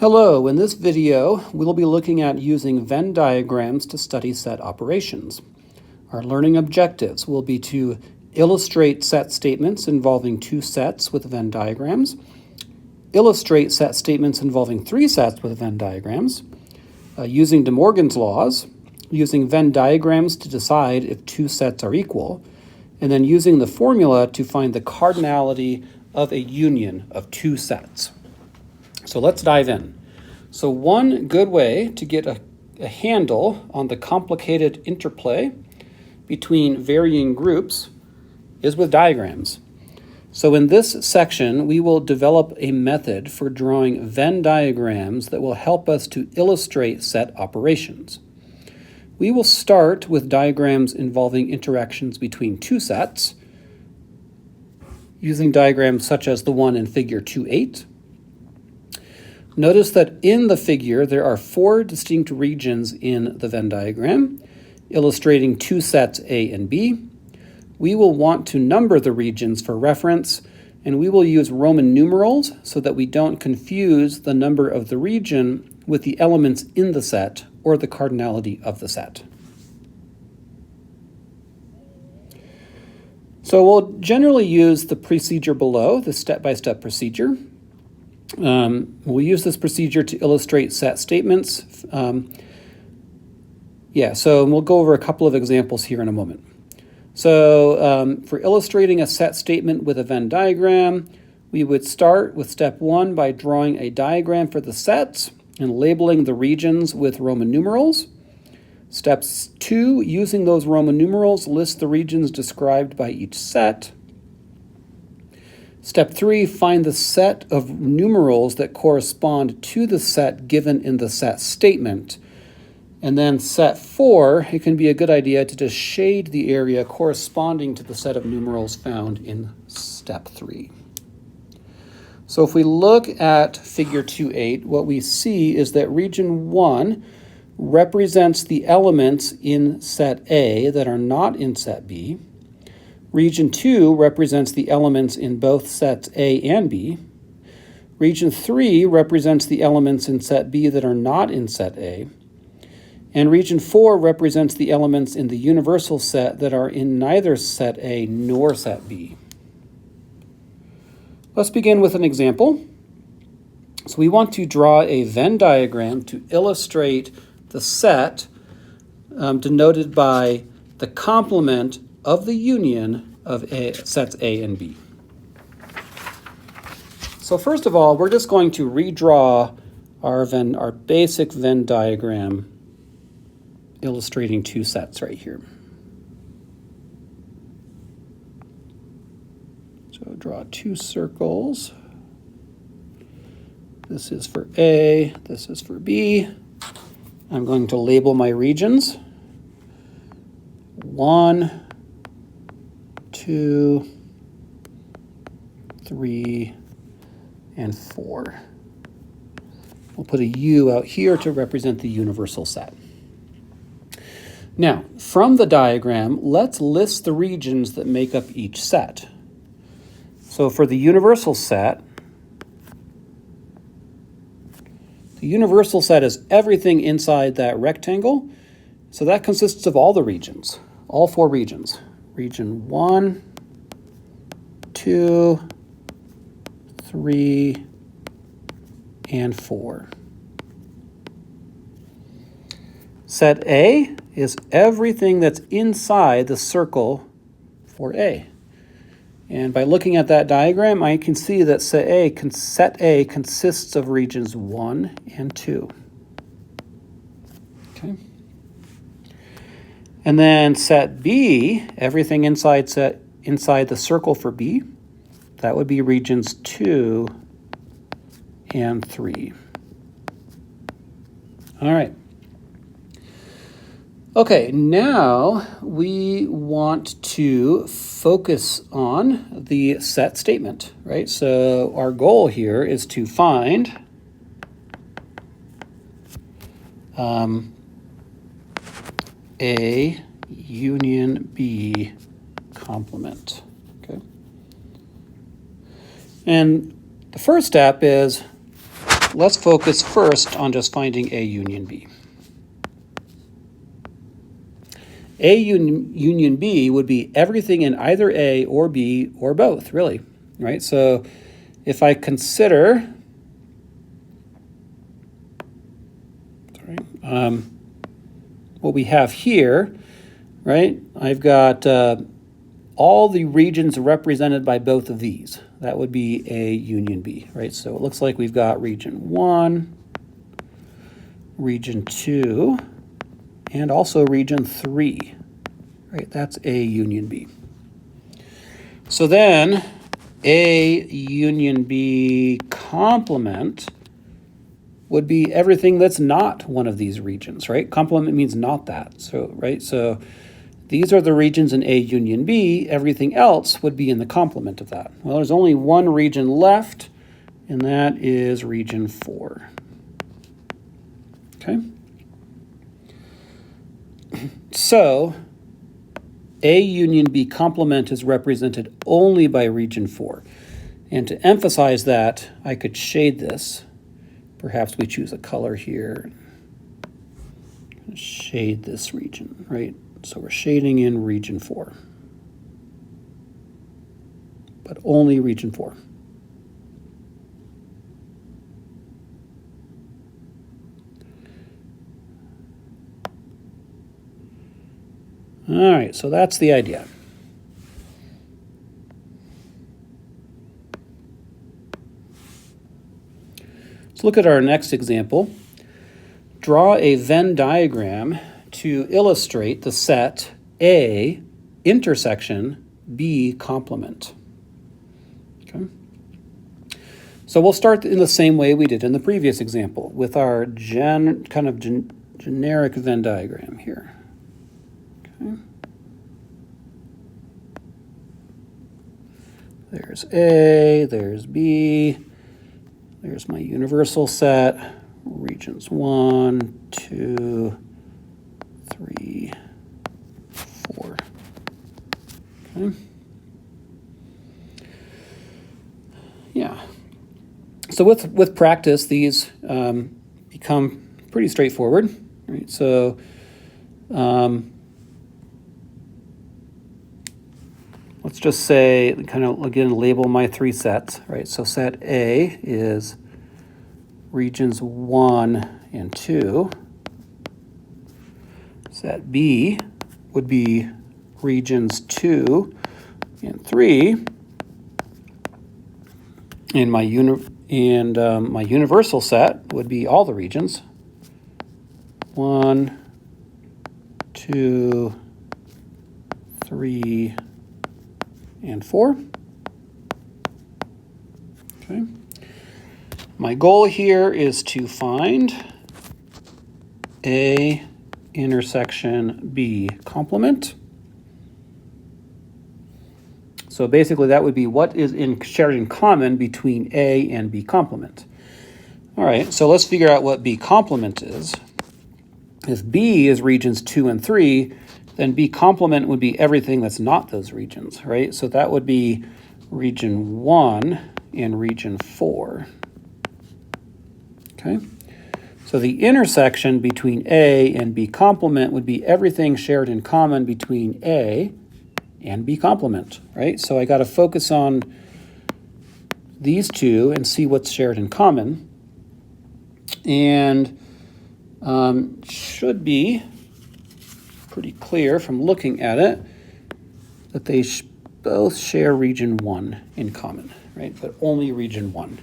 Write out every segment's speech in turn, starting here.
Hello, in this video, we'll be looking at using Venn diagrams to study set operations. Our learning objectives will be to illustrate set statements involving two sets with Venn diagrams, illustrate set statements involving three sets with Venn diagrams, using De Morgan's laws, using Venn diagrams to decide if two sets are equal, and then using the formula to find the cardinality of a union of two sets. So let's dive in. So one good way to get a handle on the complicated interplay between varying groups is with diagrams. So in this section, we will develop a method for drawing Venn diagrams that will help us to illustrate set operations. We will start with diagrams involving interactions between two sets, using diagrams such as the one in figure 2.8. Notice that in the figure, there are four distinct regions in the Venn diagram, illustrating two sets A and B. We will want to number the regions for reference, and we will use Roman numerals so that we don't confuse the number of the region with the elements in the set or the cardinality of the set. So we'll generally use the procedure below, the step-by-step procedure. We'll use this procedure to illustrate set statements. So we'll go over a couple of examples here in a moment. So for illustrating a set statement with a Venn diagram, we would start with step 1 by drawing a diagram for the sets and labeling the regions with Roman numerals. Steps 2, using those Roman numerals, list the regions described by each set. Step 3, find the set of numerals that correspond to the set given in the set statement. And then set 4, it can be a good idea to just shade the area corresponding to the set of numerals found in step 3. So if we look at figure 2.8, what we see is that region 1 represents the elements in set A that are not in set B. Region 2 represents the elements in both sets A and B. Region 3 represents the elements in set B that are not in set A. And region 4 represents the elements in the universal set that are in neither set A nor set B. Let's begin with an example. So we want to draw a Venn diagram to illustrate the set denoted by the complement of the union of sets A and B. So first of all, we're just going to redraw our basic Venn diagram illustrating two sets right here. So draw two circles. This is for A, this is for B. I'm going to label my regions. 1, 2, 3, and 4. We'll put a U out here to represent the universal set. Now, from the diagram, let's list the regions that make up each set. So for the universal set is everything inside that rectangle. So that consists of all the regions, all four regions. Region 1, 2, 3, and 4. Set A is everything that's inside the circle for A. And by looking at that diagram, I can see that set A consists of regions 1 and 2. Okay. And then set B, everything inside the circle for B, that would be regions 2 and 3. All right. Okay, now we want to focus on the set statement, right? So our goal here is to find A union B complement, okay? And the first step is let's focus first on just finding A union B. A union B would be everything in either A or B or both, really, right? So if I consider, what we have here, right? I've got all the regions represented by both of these. That would be A union B, right? So it looks like we've got region 1, region 2, and also region 3, right? That's A union B. So then A union B complement would be everything that's not one of these regions, right? Complement means not that, so, right? So these are the regions in A union B. Everything else would be in the complement of that. Well, there's only one region left, and that is region 4. Okay? So A union B complement is represented only by region 4. And to emphasize that, I could shade this. Perhaps we choose a color here. Shade this region, right? So we're shading in region 4, but only region 4. All right, so that's the idea. Let's look at our next example. Draw a Venn diagram to illustrate the set A intersection B complement. Okay. So we'll start in the same way we did in the previous example with our generic Venn diagram here. Okay. There's A, there's B, there's my universal set, regions 1, 2, 3, 4. Okay. Yeah. So with practice, these become pretty straightforward. Right? So let's just say, kind of again, label my 3 sets. Right. So set A is regions 1 and 2. Set B would be regions 2 and 3. And my universal set would be all the regions. 1, 2, 3, and 4. Okay. My goal here is to find A intersection B complement. So basically that would be what is shared in common between A and B complement. All right, so let's figure out what B complement is. If B is regions 2 and 3, then B complement would be everything that's not those regions, right? So that would be region 1 and region 4. Okay. So the intersection between A and B complement would be everything shared in common between A and B complement, right? So I got to focus on these two and see what's shared in common. And should be pretty clear from looking at it that they both share region 1 in common, right? But only region 1.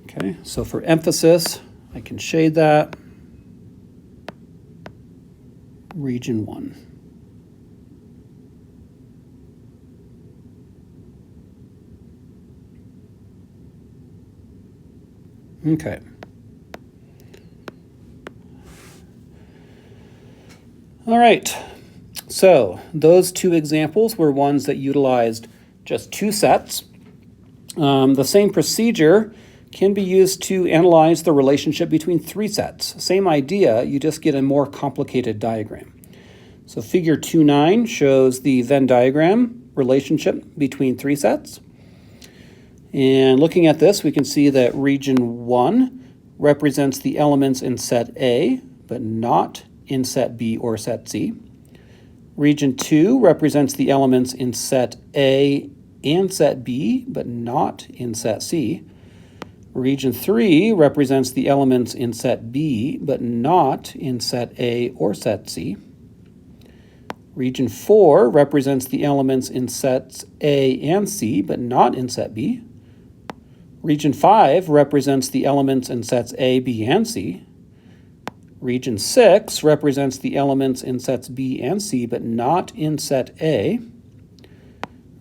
Okay, so for emphasis, I can shade that. Region 1. Okay. All right, so those 2 examples were ones that utilized just 2 sets. The same procedure can be used to analyze the relationship between 3 sets. Same idea, you just get a more complicated diagram. So figure 2.9 shows the Venn diagram relationship between 3 sets. And looking at this, we can see that region 1 represents the elements in set A, but not in set B or set C. Region 2 represents the elements in set A and set B, but not in set C. Region 3 represents the elements in set B, but not in set A or set C. Region 4 represents the elements in sets A and C, but not in set B. Region 5 represents the elements in sets A, B, and C. Region 6 represents the elements in sets B and C, but not in set A.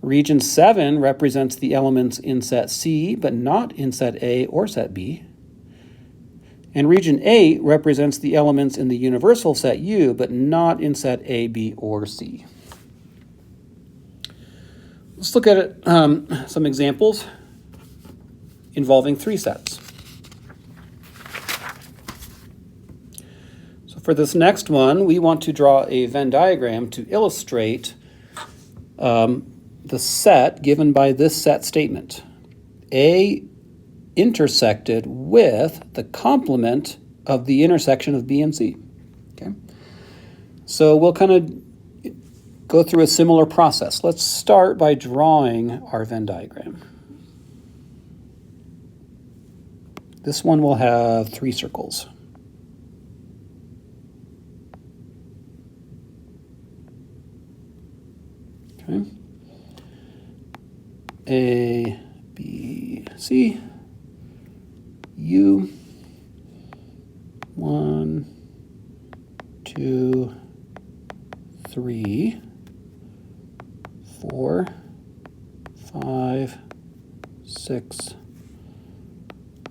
Region 7 represents the elements in set C, but not in set A or set B. And region 8 represents the elements in the universal set U, but not in set A, B, or C. Let's look at some examples involving 3 sets. So for this next one, we want to draw a Venn diagram to illustrate the set given by this set statement. A intersected with the complement of the intersection of B and C. Okay? So we'll kind of go through a similar process. Let's start by drawing our Venn diagram. This one will have 3 circles. Okay. A, B, C, U, 1, 2, 3, 4, 5, 6,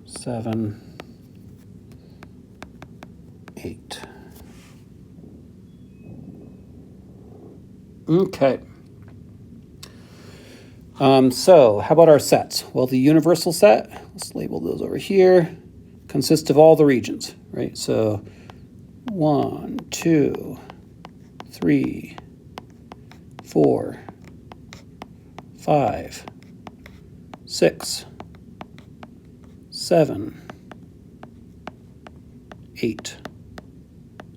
7, 8. Okay. So how about our sets? Well, the universal set, let's label those over here, consists of all the regions, right? So 1, 2, 3, 4, 5, 6, 7, 8.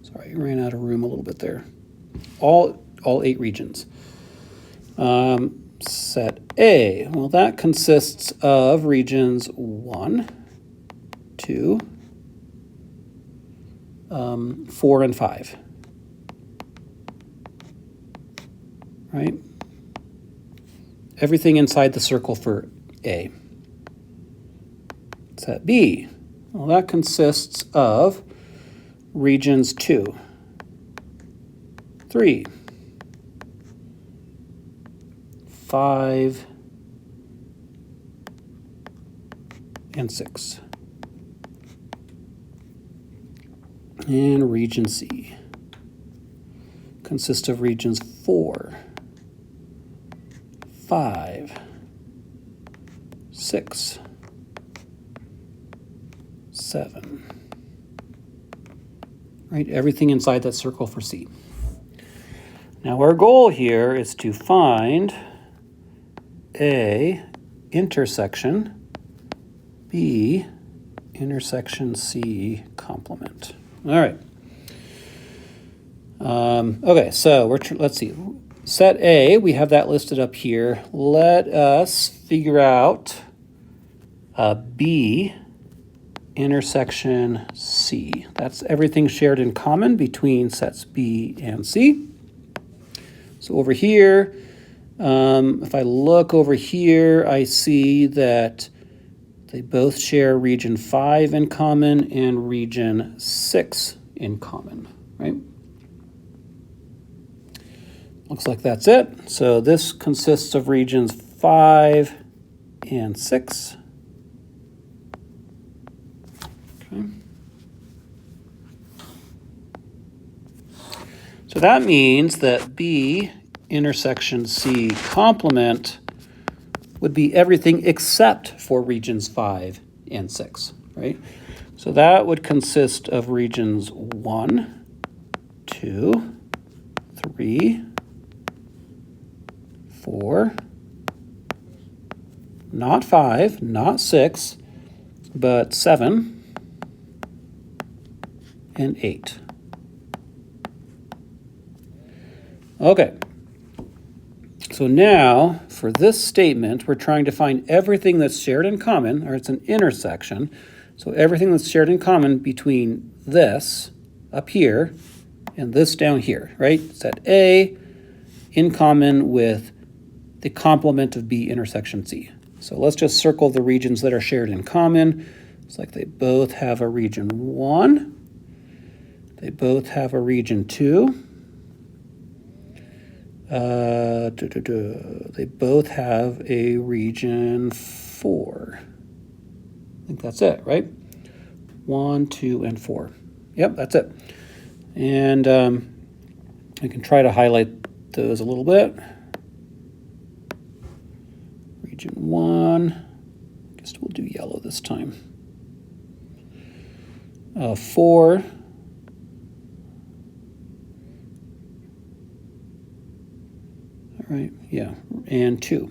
Sorry, I ran out of room a little bit there. All 8 regions. Set A, well, that consists of regions 1, 2, 4, and 5. Right? Everything inside the circle for A. Set B, well, that consists of regions 2, 3, 5, and 6. And region C consists of regions 4, 5, 6, 7. Right, everything inside that circle for C. Now our goal here is to find A intersection B intersection C complement. All right. Okay, so let's see. Set A, we have that listed up here. Let us figure out B intersection C. That's everything shared in common between sets B and C. So over here, if I look over here, I see that they both share region 5 in common and region 6 in common, right? Looks like that's it. So this consists of regions 5 and 6. Okay. So that means that B intersection C complement would be everything except for regions 5 and 6, right? So that would consist of regions 1, 2, 3, 4, not 5, not 6, but 7 and 8. Okay, so now for this statement, we're trying to find everything that's shared in common, or it's an intersection. So everything that's shared in common between this up here and this down here, right? Set A in common with the complement of B intersection C. So let's just circle the regions that are shared in common. It's like they both have a region 1. They both have a region 2. They both have a region 4. I think that's it, right? 1, 2, and 4. Yep, that's it. And I can try to highlight those a little bit. Region 1. I guess we'll do yellow this time. 4. Right, yeah, and 2,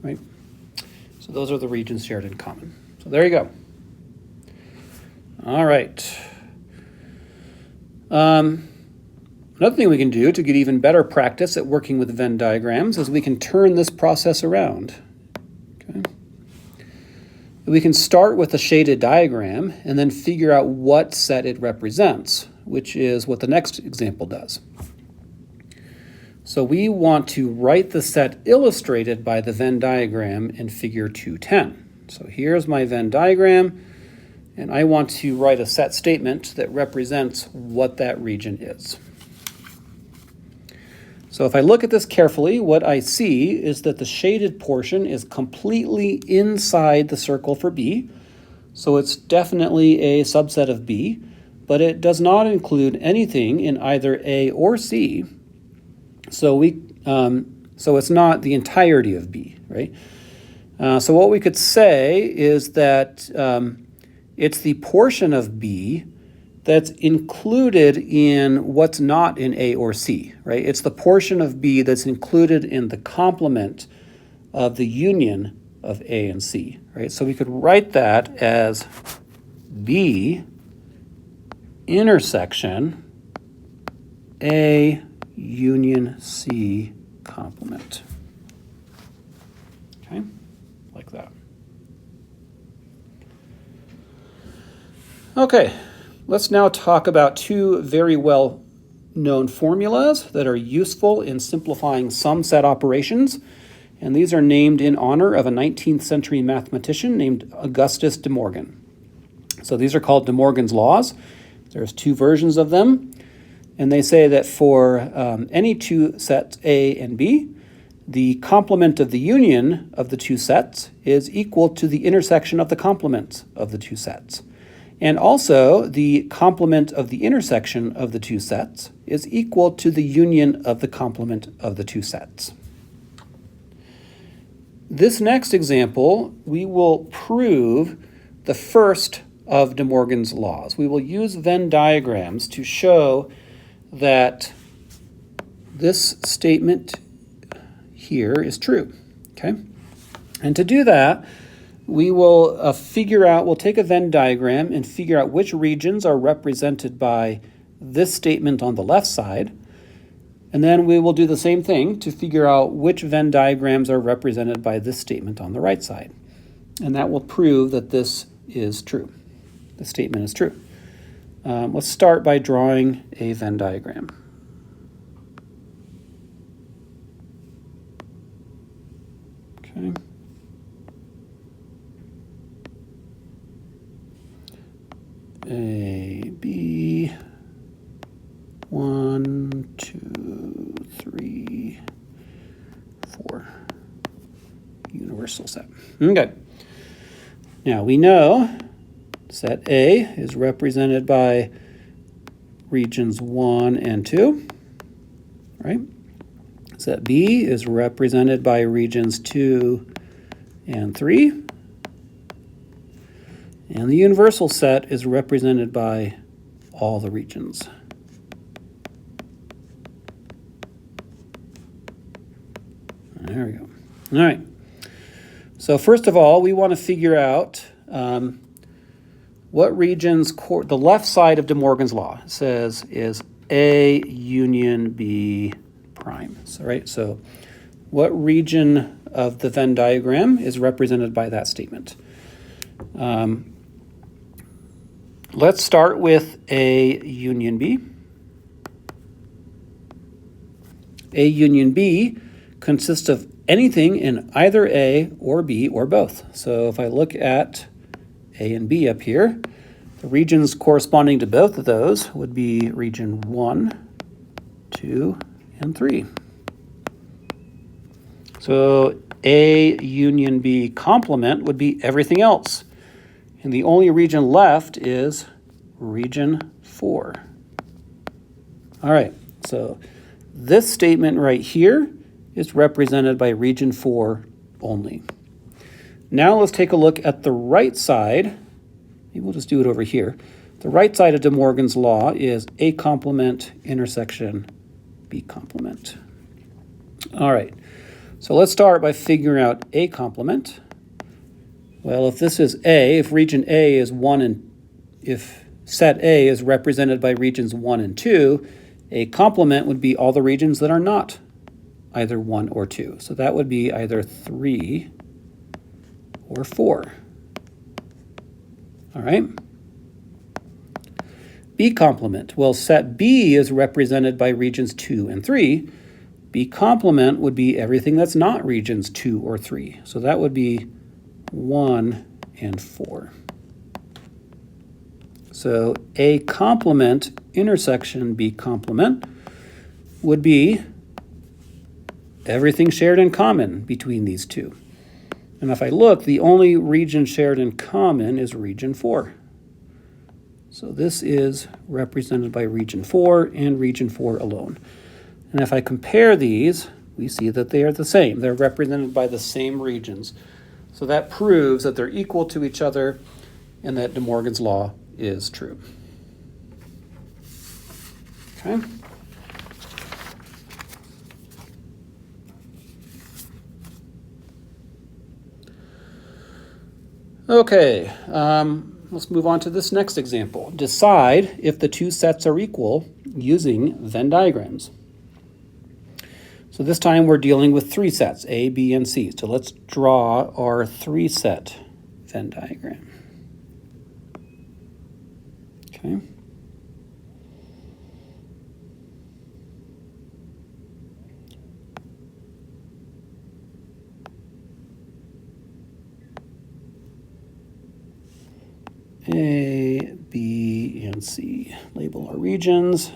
right? So those are the regions shared in common. So there you go. All right. Another thing we can do to get even better practice at working with Venn diagrams is we can turn this process around. Okay. We can start with a shaded diagram and then figure out what set it represents, which is what the next example does. So we want to write the set illustrated by the Venn diagram in figure 210. So here's my Venn diagram, and I want to write a set statement that represents what that region is. So if I look at this carefully, what I see is that the shaded portion is completely inside the circle for B. So it's definitely a subset of B, but it does not include anything in either A or C. So it's not the entirety of B, right? So what we could say is that it's the portion of B that's included in what's not in A or C, right? It's the portion of B that's included in the complement of the union of A and C, right? So we could write that as B intersection A union C complement. Okay, like that. Okay, let's now talk about two very well-known formulas that are useful in simplifying some set operations. And these are named in honor of a 19th century mathematician named Augustus de Morgan. So these are called De Morgan's laws. There's two versions of them. And they say that for any two sets A and B, the complement of the union of the two sets is equal to the intersection of the complements of the two sets. And also, the complement of the intersection of the two sets is equal to the union of the complement of the two sets. This next example, we will prove the first of De Morgan's laws. We will use Venn diagrams to show that this statement here is true, okay? And to do that, we will we'll take a Venn diagram and figure out which regions are represented by this statement on the left side, and then we will do the same thing to figure out which Venn diagrams are represented by this statement on the right side. And that will prove that this is true. The statement is true. Let's start by drawing a Venn diagram. Okay. A, B, 1, 2, 3, 4. Universal set. Okay. Now we know set A is represented by regions 1 and 2, right? Set B is represented by regions 2 and 3. And the universal set is represented by all the regions. There we go. All right. So first of all, we want to figure out what regions, the left side of De Morgan's law says is A union B prime. So, right, so what region of the Venn diagram is represented by that statement? Let's start with A union B. A union B consists of anything in either A or B or both. So if I look at A and B up here, the regions corresponding to both of those would be region 1, 2, and 3. So A union B complement would be everything else. And the only region left is region 4. All right, so this statement right here is represented by region 4 only. Now let's take a look at the right side. Maybe we'll just do it over here. The right side of De Morgan's law is A complement intersection B complement. All right, so let's start by figuring out A complement. Well, if this is A, if region A is 1 and if set A is represented by regions 1 and 2, a complement would be all the regions that are not either 1 or 2. So that would be either 3 or 4. All right. B complement. Well, set B is represented by regions 2 and 3. B complement would be everything that's not regions 2 or 3. So that would be 1 and 4. So A complement intersection B complement would be everything shared in common between these two. And if I look, the only region shared in common is region 4. So this is represented by region 4 and region 4 alone. And if I compare these, we see that they are the same. They're represented by the same regions. So that proves that they're equal to each other and that De Morgan's law is true. Okay. Okay, let's move on to this next example. Decide if the two sets are equal using Venn diagrams. So this time we're dealing with 3 sets, A, B, and C. So let's draw our 3-set Venn diagram. Okay. A, B, and C. Label our regions.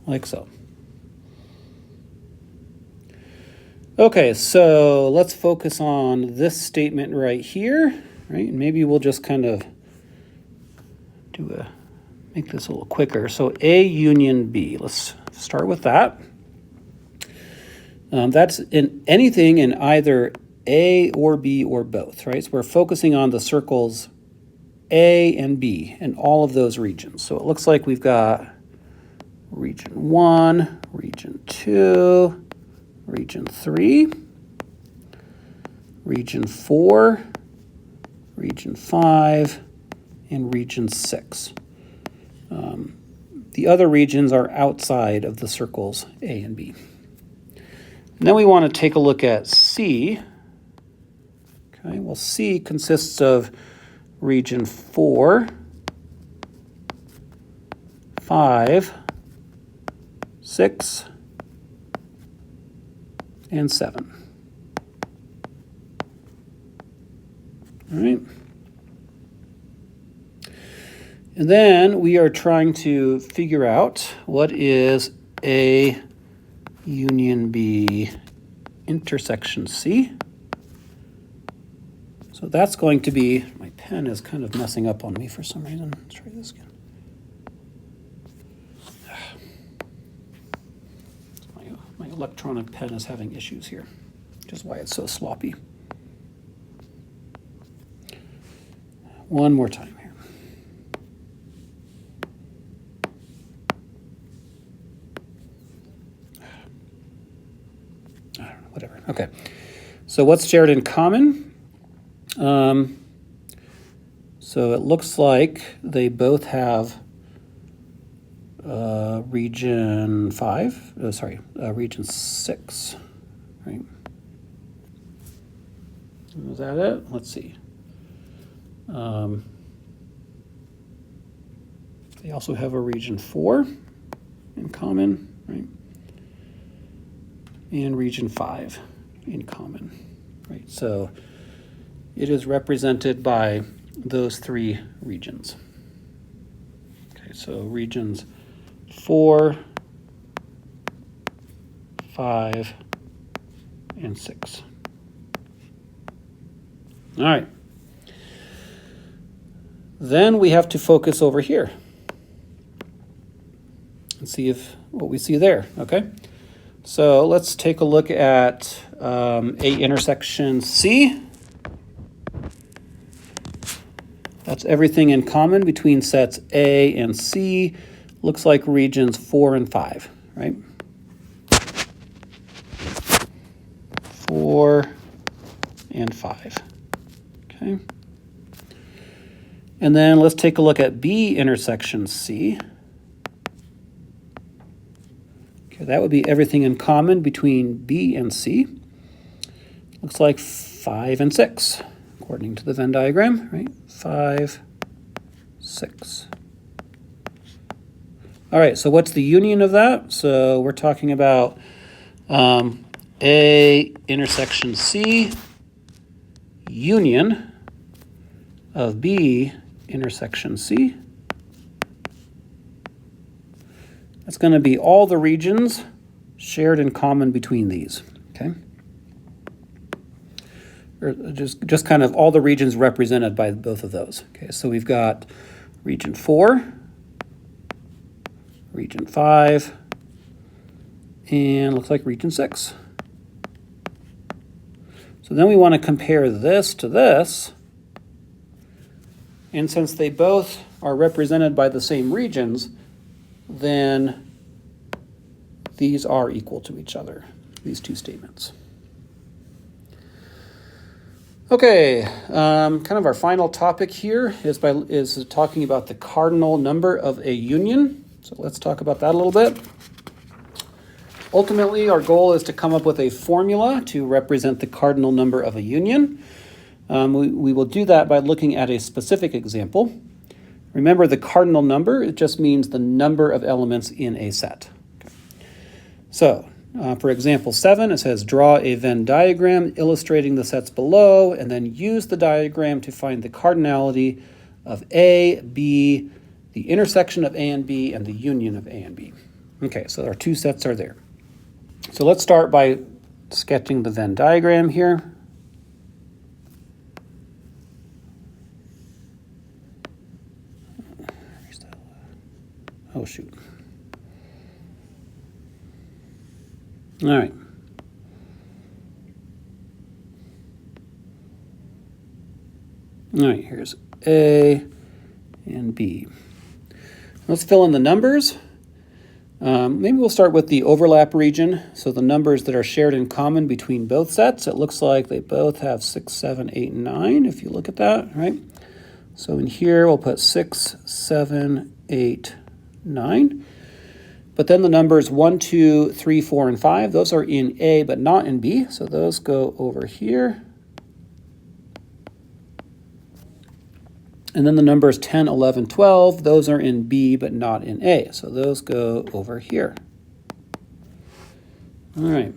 Like so. Okay, so let's focus on this statement right here, right? And maybe we'll just kind of make this a little quicker. So A union B, let's start with that. That's in anything in either A or B or both, right? So we're focusing on the circles A and B in all of those regions. So it looks like we've got region 1, region 2, region 3, region 4, region 5, and region 6. The other regions are outside of the circles A and B. And then we want to take a look at C. Okay, well, C consists of region 4, 5, 6, and 7. All right. And then we are trying to figure out what is A union B intersection C. So that's going to be, my pen is kind of messing up on me for some reason. Let's try this again. My electronic pen is having issues here, which is why it's so sloppy. one more time here. I don't know, whatever. Okay. So what's shared in common? So it looks like they both have region 5, region 6, right? Is that it? Let's see. They also have a region 4 in common, right? And region 5 in common, right? So it is represented by those 3 regions. Okay, so regions 4, 5, and 6. All right. Then we have to focus over here and see what we see there, okay? So let's take a look at A intersection C. That's everything in common between sets A and C. Looks like regions 4 and 5, right? 4 and 5, okay? And then let's take a look at B intersection C. Okay, that would be everything in common between B and C. Looks like 5 and 6, according to the Venn diagram, right? 5, 6. All right, so what's the union of that? So we're talking about A intersection C union of B intersection C. That's going to be all the regions shared in common between these, okay? Or just kind of all the regions represented by both of those. Okay, so we've got region 4, region 5, and looks like region 6. So then we want to compare this to this. And since they both are represented by the same regions, then these are equal to each other, these two statements. Okay, kind of our final topic here is talking about the cardinal number of a union. So let's talk about that a little bit. Ultimately, our goal is to come up with a formula to represent the cardinal number of a union. We will do that by looking at a specific example. Remember, the cardinal number, it just means the number of elements in a set. Okay. So, for example 7, it says, draw a Venn diagram illustrating the sets below, and then use the diagram to find the cardinality of A, B, the intersection of A and B, and the union of A and B. Okay, so our two sets are there. So let's start by sketching the Venn diagram here. Oh, shoot. All right. All right, here's A and B. Let's fill in the numbers. Maybe we'll start with the overlap region. So the numbers that are shared in common between both sets, it looks like they both have 6, 7, 8, and 9, if you look at that, right? So in here, we'll put 6, 7, 8, 9. But then the numbers 1, 2, 3, 4, and 5, those are in A but not in B. So those go over here. And then the numbers 10, 11, 12, those are in B but not in A. So those go over here. All right.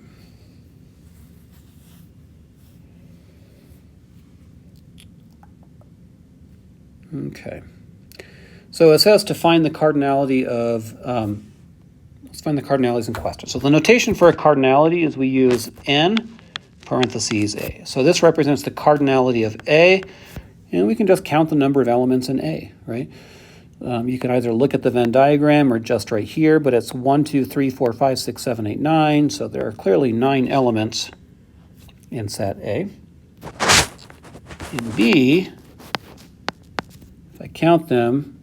Okay. So it says to find the cardinality of, let's find the cardinalities in question. So the notation for a cardinality is we use n parentheses A. So this represents the cardinality of A, and we can just count the number of elements in A, right? You can either look at the Venn diagram or just right here, but it's 1, 2, 3, 4, 5, 6, 7, 8, 9. So there are clearly 9 elements in set A. In B, if I count them,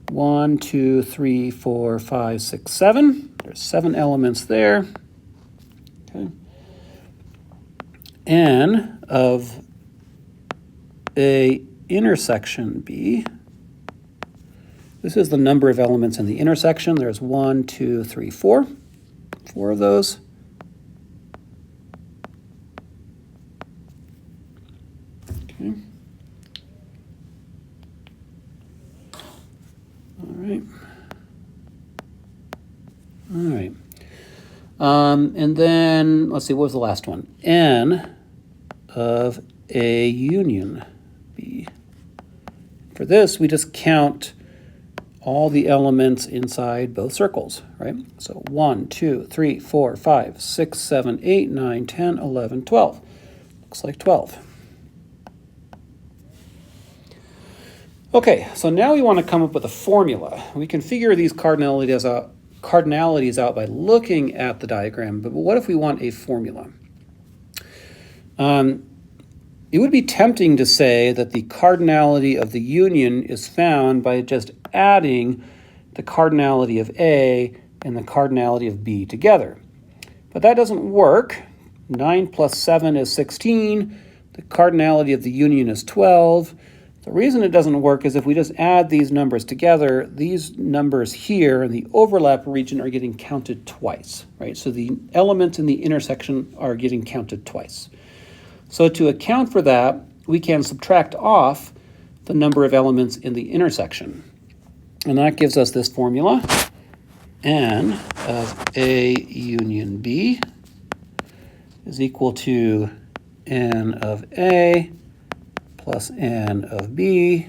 1, 2, 3, 4, 5, 6, 7. There's 7 elements there. Okay. N of A intersection B. This is the number of elements in the intersection. There's 1, 2, 3, 4. 4 of those. Okay. All right. All right. And then, let's see, what was the last one? N of A union B. For this, we just count all the elements inside both circles, right? So 1, 2, 3, 4, 5, 6, 7, 8, 9, 10, 11, 12. Looks like 12. Okay, so now we want to come up with a formula. We can figure these cardinalities out by looking at the diagram, but what if we want a formula? It would be tempting to say that the cardinality of the union is found by just adding the cardinality of A and the cardinality of B together. But that doesn't work. 9 plus 7 is 16. The cardinality of the union is 12. The reason it doesn't work is if we just add these numbers together, these numbers here in the overlap region are getting counted twice, right? So the elements in the intersection are getting counted twice. So to account for that, we can subtract off the number of elements in the intersection. And that gives us this formula. N of A union B is equal to N of A plus N of B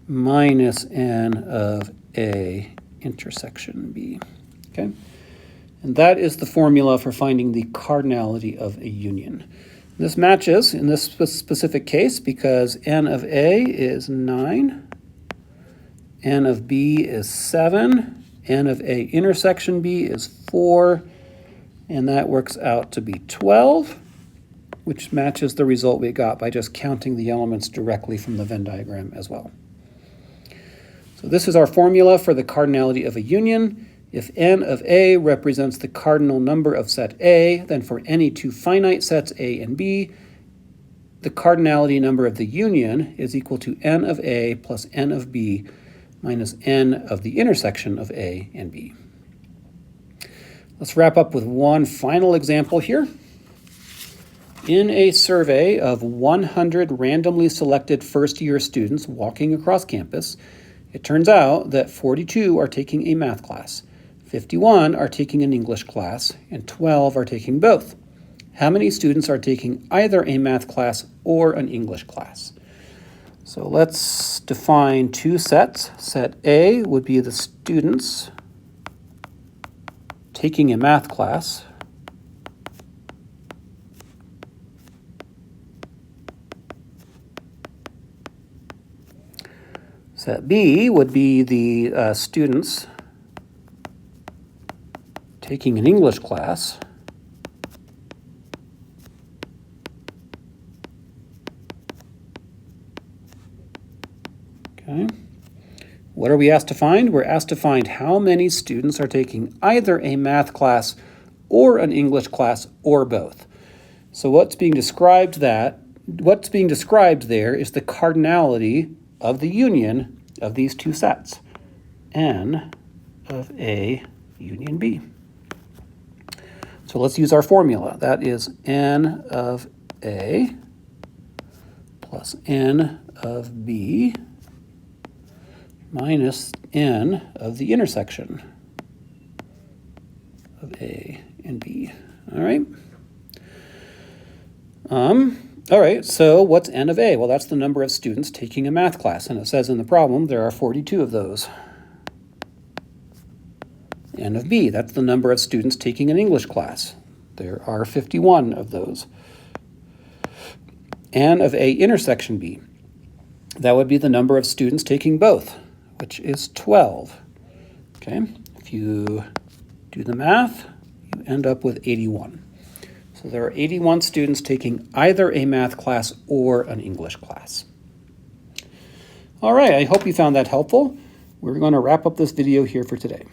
minus N of A intersection B. Okay? And that is the formula for finding the cardinality of a union. This matches in this specific case because N of A is 9, N of B is 7, N of A intersection B is 4, and that works out to be 12, which matches the result we got by just counting the elements directly from the Venn diagram as well. So this is our formula for the cardinality of a union. If N of A represents the cardinal number of set A, then for any two finite sets A and B, the cardinality number of the union is equal to N of A plus N of B minus N of the intersection of A and B. Let's wrap up with one final example here. In a survey of 100 randomly selected first-year students walking across campus, it turns out that 42 are taking a math class, 51 are taking an English class, and 12 are taking both. How many students are taking either a math class or an English class? So let's define two sets. Set A would be the students taking a math class. Set B would be the students taking an English class. Okay. What are we asked to find? We're asked to find how many students are taking either a math class or an English class or both. So what's being described there is the cardinality of the union of these two sets, N of A union B. So let's use our formula. That is N of A plus N of B minus N of the intersection of A and B. All right. All right, so what's N of A? Well, that's the number of students taking a math class, and it says in the problem there are 42 of those. N of B, that's the number of students taking an English class. There are 51 of those. N of A intersection B, that would be the number of students taking both, which is 12. Okay, if you do the math, you end up with 81. So there are 81 students taking either a math class or an English class. All right, I hope you found that helpful. We're going to wrap up this video here for today.